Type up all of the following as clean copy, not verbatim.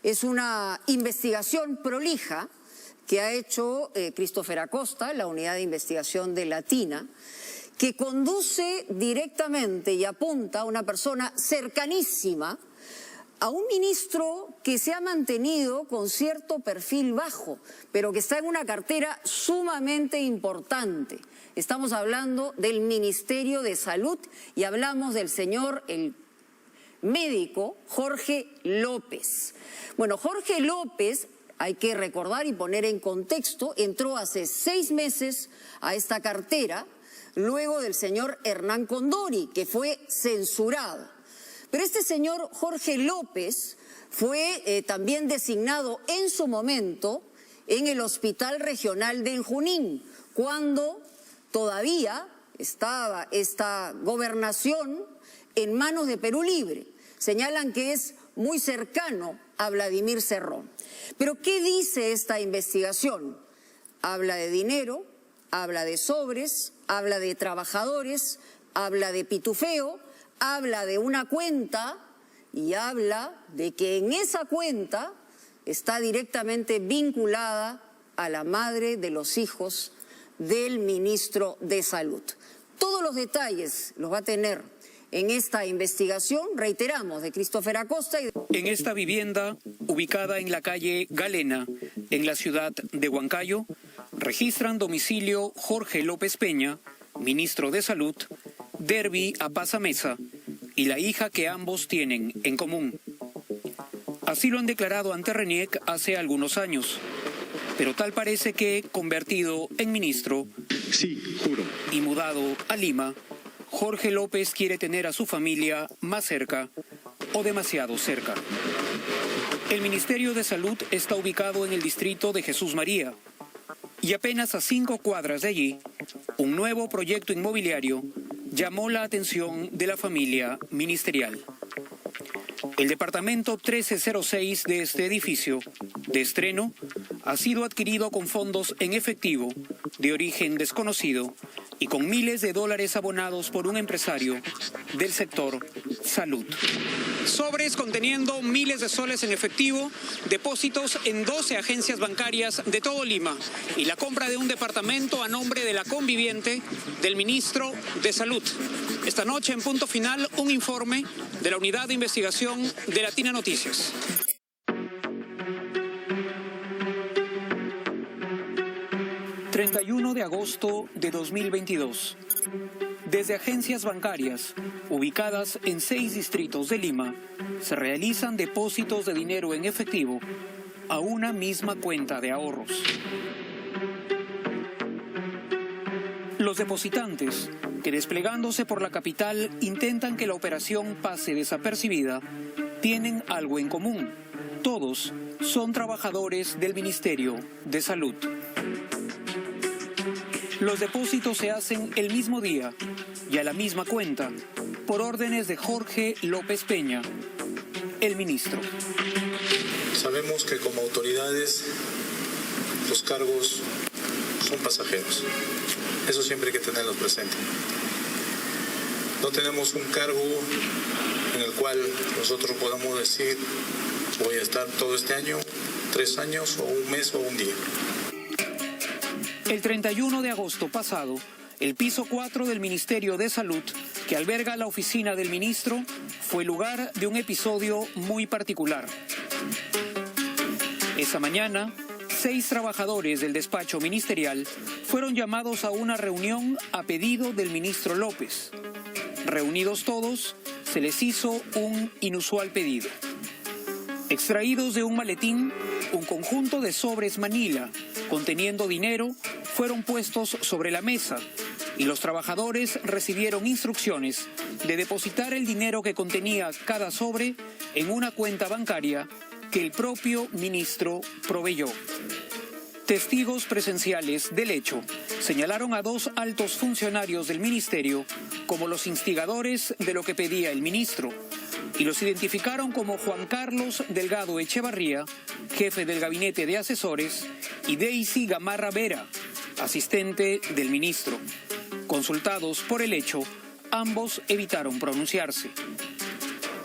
Es una investigación prolija que ha hecho Christopher Acosta, la unidad de investigación de Latina, que conduce directamente y apunta a una persona cercanísima a un ministro que se ha mantenido con cierto perfil bajo, pero que está en una cartera sumamente importante. Estamos hablando del Ministerio de Salud y hablamos del señor, el médico Jorge López. Bueno, Jorge López, hay que recordar y poner en contexto, entró hace 6 meses a esta cartera, luego del señor Hernán Condori, que fue censurado. Pero este señor Jorge López fue también designado en su momento en el Hospital Regional de Junín, cuando todavía estaba esta gobernación en manos de Perú Libre. Señalan que es muy cercano a Vladimir Cerrón. Pero ¿qué dice esta investigación? Habla de dinero, habla de sobres, habla de trabajadores, habla de pitufeo, habla de una cuenta y habla de que en esa cuenta está directamente vinculada a la madre de los hijos del ministro de Salud. Todos los detalles los va a tener en esta investigación, reiteramos, de Christopher Acosta. En esta vivienda, ubicada en la calle Galena, en la ciudad de Huancayo, registran domicilio Jorge López Peña, ministro de Salud, Derby Apaza Mesa y la hija que ambos tienen en común. Así lo han declarado ante RENIEC hace algunos años, pero tal parece que, convertido en ministro, sí, juro, y mudado a Lima, Jorge López quiere tener a su familia más cerca o demasiado cerca. El Ministerio de Salud está ubicado en el distrito de Jesús María y apenas a 5 cuadras de allí, un nuevo proyecto inmobiliario llamó la atención de la familia ministerial. El departamento 1306 de este edificio, de estreno, ha sido adquirido con fondos en efectivo de origen desconocido y con miles de dólares abonados por un empresario del sector salud. Sobres conteniendo miles de soles en efectivo, depósitos en 12 agencias bancarias de todo Lima y la compra de un departamento a nombre de la conviviente del ministro de Salud. Esta noche, en Punto Final, un informe de la Unidad de Investigación de Latina Noticias. ...31 de agosto de 2022... Desde agencias bancarias, ubicadas en 6 distritos de Lima, se realizan depósitos de dinero en efectivo a una misma cuenta de ahorros. Los depositantes, que desplegándose por la capital intentan que la operación pase desapercibida, tienen algo en común. Todos son trabajadores del Ministerio de Salud. Los depósitos se hacen el mismo día y a la misma cuenta, por órdenes de Jorge López Peña, el ministro. Sabemos que como autoridades los cargos son pasajeros. Eso siempre hay que tenerlo presente. No tenemos un cargo en el cual nosotros podamos decir voy a estar todo este año, 3 años o un mes o un día. El 31 de agosto pasado, el piso 4 del Ministerio de Salud, que alberga la oficina del ministro, fue lugar de un episodio muy particular. Esa mañana, 6 trabajadores del despacho ministerial fueron llamados a una reunión a pedido del ministro López. Reunidos todos, se les hizo un inusual pedido. Extraídos de un maletín, un conjunto de sobres Manila conteniendo dinero fueron puestos sobre la mesa y los trabajadores recibieron instrucciones de depositar el dinero que contenía cada sobre en una cuenta bancaria que el propio ministro proveyó. Testigos presenciales del hecho señalaron a 2 altos funcionarios del ministerio como los instigadores de lo que pedía el ministro y los identificaron como Juan Carlos Delgado Echevarría, jefe del gabinete de asesores, y Daisy Gamarra Vera, asistente del ministro. Consultados por el hecho, ambos evitaron pronunciarse.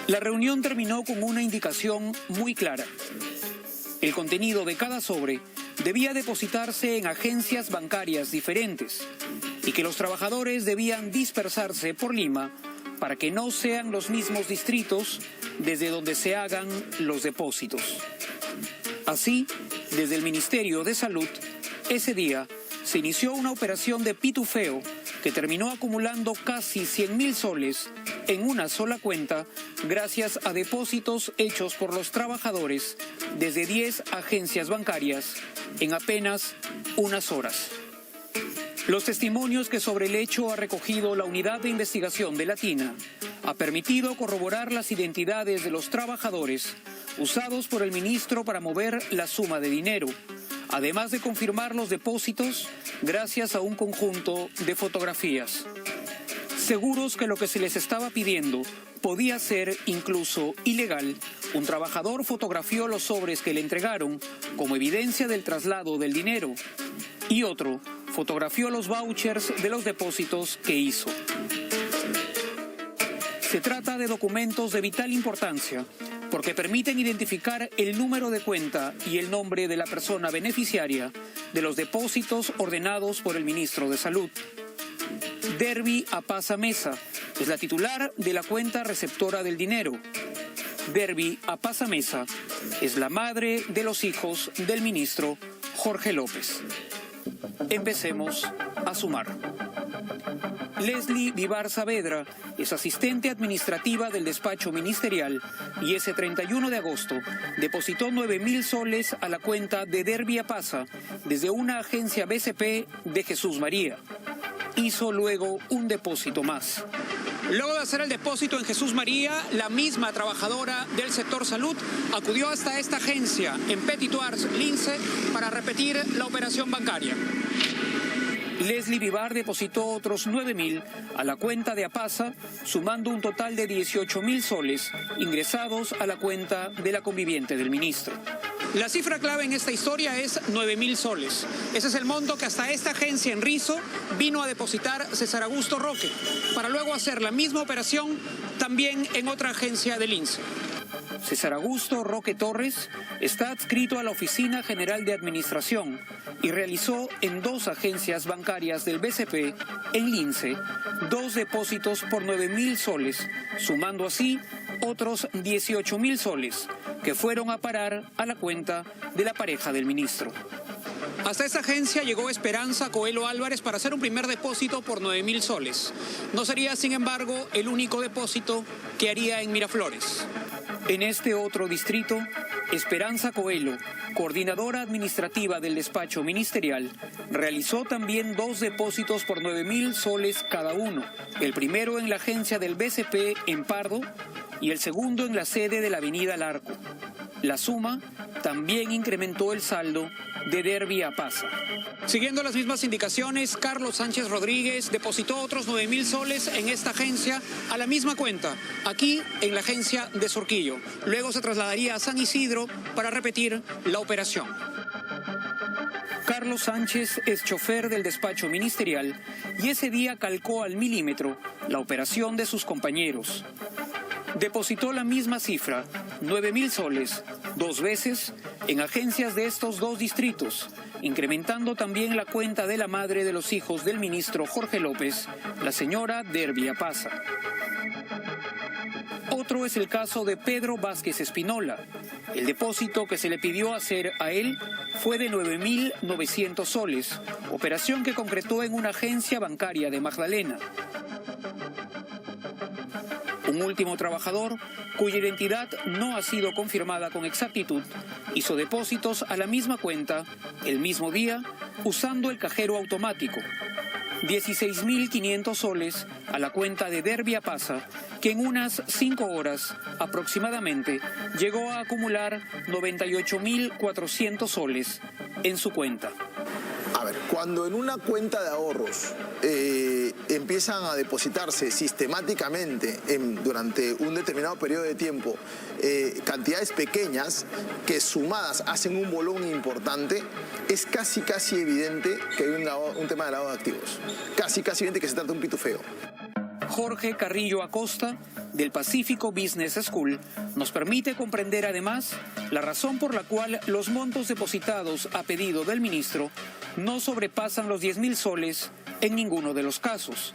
La reunión terminó con una indicación muy clara. El contenido de cada sobre debía depositarse en agencias bancarias diferentes y que los trabajadores debían dispersarse por Lima para que no sean los mismos distritos desde donde se hagan los depósitos. Así, desde el Ministerio de Salud, ese día se inició una operación de pitufeo que terminó acumulando casi 100.000 soles en una sola cuenta gracias a depósitos hechos por los trabajadores desde 10 agencias bancarias en apenas unas horas. Los testimonios que sobre el hecho ha recogido la Unidad de Investigación de Latina ha permitido corroborar las identidades de los trabajadores usados por el ministro para mover la suma de dinero, además de confirmar los depósitos gracias a un conjunto de fotografías. Seguros que lo que se les estaba pidiendo podía ser incluso ilegal, un trabajador fotografió los sobres que le entregaron como evidencia del traslado del dinero y otro fotografió los vouchers de los depósitos que hizo. Se trata de documentos de vital importancia porque permiten identificar el número de cuenta y el nombre de la persona beneficiaria de los depósitos ordenados por el ministro de Salud. Derby Apaza Mesa es la titular de la cuenta receptora del dinero. Derby Apaza Mesa es la madre de los hijos del ministro Jorge López. Empecemos a sumar. Leslie Vivar Saavedra es asistente administrativa del despacho ministerial y ese 31 de agosto depositó 9.000 soles a la cuenta de Derby Apaza desde una agencia BCP de Jesús María. Hizo luego un depósito más. Luego de hacer el depósito en Jesús María, la misma trabajadora del sector salud acudió hasta esta agencia en Petit Oars, Lince, para repetir la operación bancaria. Leslie Vivar depositó otros 9.000 a la cuenta de Apaza, sumando un total de 18.000 soles ingresados a la cuenta de la conviviente del ministro. La cifra clave en esta historia es 9.000 soles. Ese es el monto que hasta esta agencia en Rizo vino a depositar César Augusto Roque, para luego hacer la misma operación también en otra agencia de Lince. César Augusto Roque Torres está adscrito a la Oficina General de Administración y realizó en 2 agencias bancarias del BCP, en Lince, 2 depósitos por 9.000 soles, sumando así otros 18.000 soles que fueron a parar a la cuenta de la pareja del ministro. Hasta esta agencia llegó Esperanza Coelho Álvarez para hacer un primer depósito por 9.000 soles. No sería, sin embargo, el único depósito que haría en Miraflores. En este otro distrito, Esperanza Coelho, coordinadora administrativa del despacho ministerial, realizó también 2 depósitos por 9.000 soles cada uno, el primero en la agencia del BCP en Pardo y el segundo en la sede de la avenida Larco. La suma también incrementó el saldo de Derby Apaza. Siguiendo las mismas indicaciones, Carlos Sánchez Rodríguez depositó otros 9.000 soles en esta agencia a la misma cuenta, aquí en la agencia de Surquillo. Luego se trasladaría a San Isidro para repetir la operación. Carlos Sánchez es chofer del despacho ministerial y ese día calcó al milímetro la operación de sus compañeros. Depositó la misma cifra, 9.000 soles, 2 veces en agencias de estos 2 distritos, incrementando también la cuenta de la madre de los hijos del ministro Jorge López, la señora Derby Apaza. Otro es el caso de Pedro Vázquez Espinola. El depósito que se le pidió hacer a él fue de 9.900 soles, operación que concretó en una agencia bancaria de Magdalena. Un último trabajador, cuya identidad no ha sido confirmada con exactitud, hizo depósitos a la misma cuenta el mismo día usando el cajero automático. 16.500 soles a la cuenta de Derby Apaza, que en unas 5 horas aproximadamente llegó a acumular 98.400 soles en su cuenta. A ver, cuando en una cuenta de ahorros empiezan a depositarse sistemáticamente durante un determinado periodo de tiempo cantidades pequeñas que sumadas hacen un volumen importante, es casi evidente que hay un tema de lavado de activos. Casi evidente que se trata de un pitufeo. Jorge Carrillo Acosta, del Pacífico Business School, nos permite comprender además la razón por la cual los montos depositados a pedido del ministro no sobrepasan los 10.000 soles en ninguno de los casos.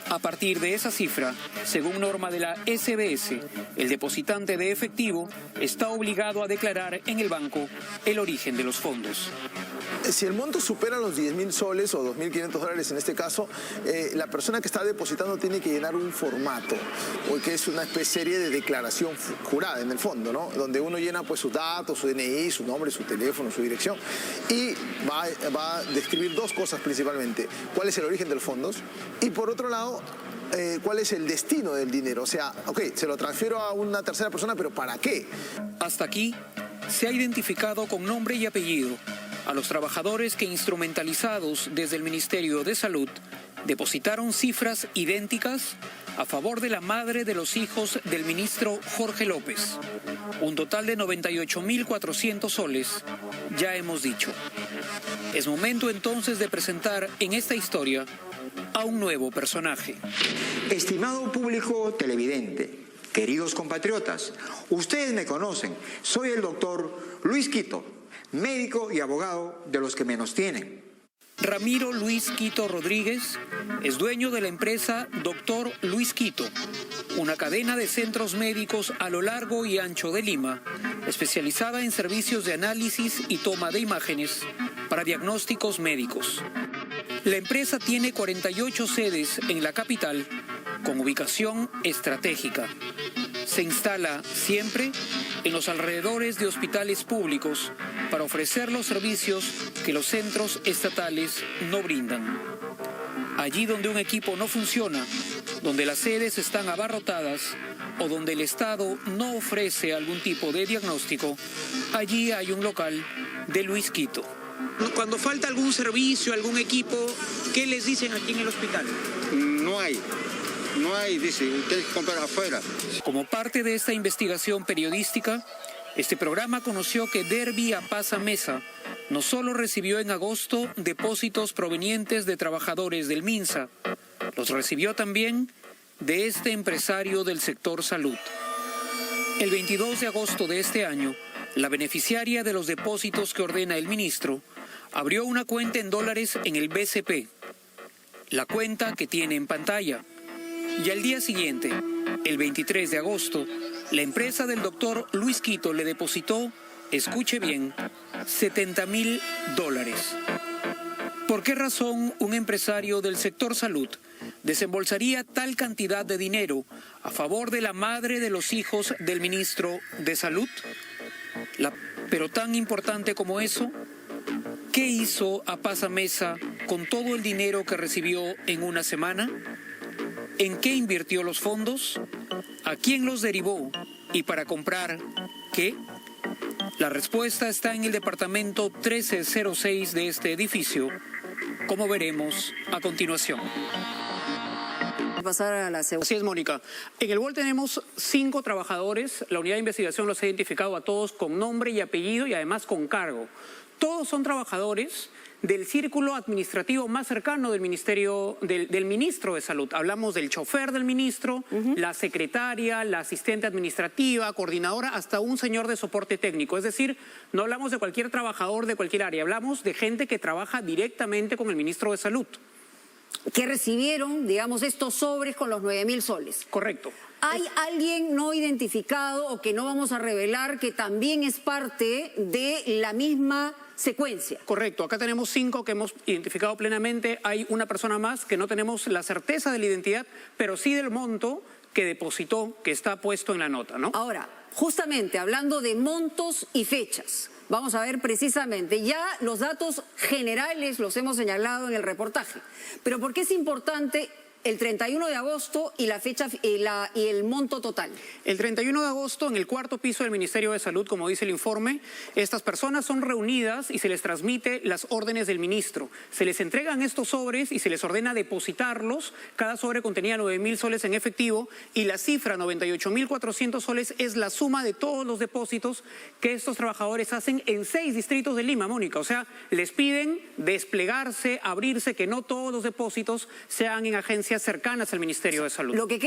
A partir de esa cifra, según norma de la SBS, el depositante de efectivo está obligado a declarar en el banco el origen de los fondos. Si el monto supera los 10.000 soles o 2.500 dólares en este caso, la persona que está depositando tiene que llenar un formato, que es una serie de declaración jurada en el fondo, ¿no? Donde uno llena pues sus datos, su DNI, su nombre, su teléfono, su dirección, y va a describir dos cosas principalmente: cuál es el origen de los fondos y, por otro lado, cuál es el destino del dinero. O sea, se lo transfiero a una tercera persona, pero ¿para qué? Hasta aquí se ha identificado con nombre y apellido a los trabajadores que, instrumentalizados desde el Ministerio de Salud, depositaron cifras idénticas a favor de la madre de los hijos del ministro Jorge López. Un total de 98.400 soles, ya hemos dicho. Es momento entonces de presentar en esta historia a un nuevo personaje. Estimado público televidente, queridos compatriotas, ustedes me conocen, soy el doctor Luis Quito, médico y abogado de los que menos tienen. Ramiro Luis Quito Rodríguez es dueño de la empresa Dr. Luis Quito, una cadena de centros médicos a lo largo y ancho de Lima, especializada en servicios de análisis y toma de imágenes para diagnósticos médicos. La empresa tiene 48 sedes en la capital, con ubicación estratégica. Se instala siempre en los alrededores de hospitales públicos para ofrecer los servicios que los centros estatales no brindan. Allí donde un equipo no funciona, donde las sedes están abarrotadas o donde el Estado no ofrece algún tipo de diagnóstico, allí hay un local de Luis Quito. Cuando falta algún servicio, algún equipo, ¿qué les dicen aquí en el hospital? No hay, dice, ustedes compran afuera. Como parte de esta investigación periodística, este programa conoció que Derby Apasa Mesa no solo recibió en agosto depósitos provenientes de trabajadores del MINSA, los recibió también de este empresario del sector salud. El 22 de agosto de este año, la beneficiaria de los depósitos que ordena el ministro abrió una cuenta en dólares en el BCP, la cuenta que tiene en pantalla. Y al día siguiente, el 23 de agosto, la empresa del doctor Luis Quito le depositó, escuche bien, $70.000. ¿Por qué razón un empresario del sector salud desembolsaría tal cantidad de dinero a favor de la madre de los hijos del ministro de Salud? Pero tan importante como eso, ¿qué hizo Apasa Mesa con todo el dinero que recibió en una semana? ¿En qué invirtió los fondos? ¿A quién los derivó? ¿Y para comprar qué? La respuesta está en el departamento 1306 de este edificio, como veremos a continuación. Pasar a la segunda. Así es, Mónica. En el BOL tenemos 5 trabajadores. La unidad de investigación los ha identificado a todos con nombre y apellido y además con cargo. Todos son trabajadores del círculo administrativo más cercano del ministerio, del ministro de Salud. Hablamos del chofer del ministro, la secretaria, la asistente administrativa, coordinadora, hasta un señor de soporte técnico. Es decir, no hablamos de cualquier trabajador de cualquier área, hablamos de gente que trabaja directamente con el ministro de Salud. Que recibieron, digamos, estos sobres con los 9.000 soles. Correcto. ¿Hay alguien no identificado o que no vamos a revelar que también es parte de la misma secuencia? Correcto. Acá tenemos 5 que hemos identificado plenamente. Hay una persona más que no tenemos la certeza de la identidad, pero sí del monto que depositó, que está puesto en la nota, ¿no? Ahora, justamente hablando de montos y fechas, vamos a ver precisamente, ya los datos generales los hemos señalado en el reportaje, pero ¿por qué es importante el 31 de agosto y la fecha y el monto total? El 31 de agosto, en el 4º piso del Ministerio de Salud, como dice el informe, estas personas son reunidas y se les transmite las órdenes del ministro. Se les entregan estos sobres y se les ordena depositarlos. Cada sobre contenía 9.000 soles en efectivo y la cifra 98.400 soles es la suma de todos los depósitos que estos trabajadores hacen en 6 distritos de Lima, Mónica. O sea, les piden desplegarse, abrirse, que no todos los depósitos sean en agencias dependencias cercanas al Ministerio de Salud. Lo que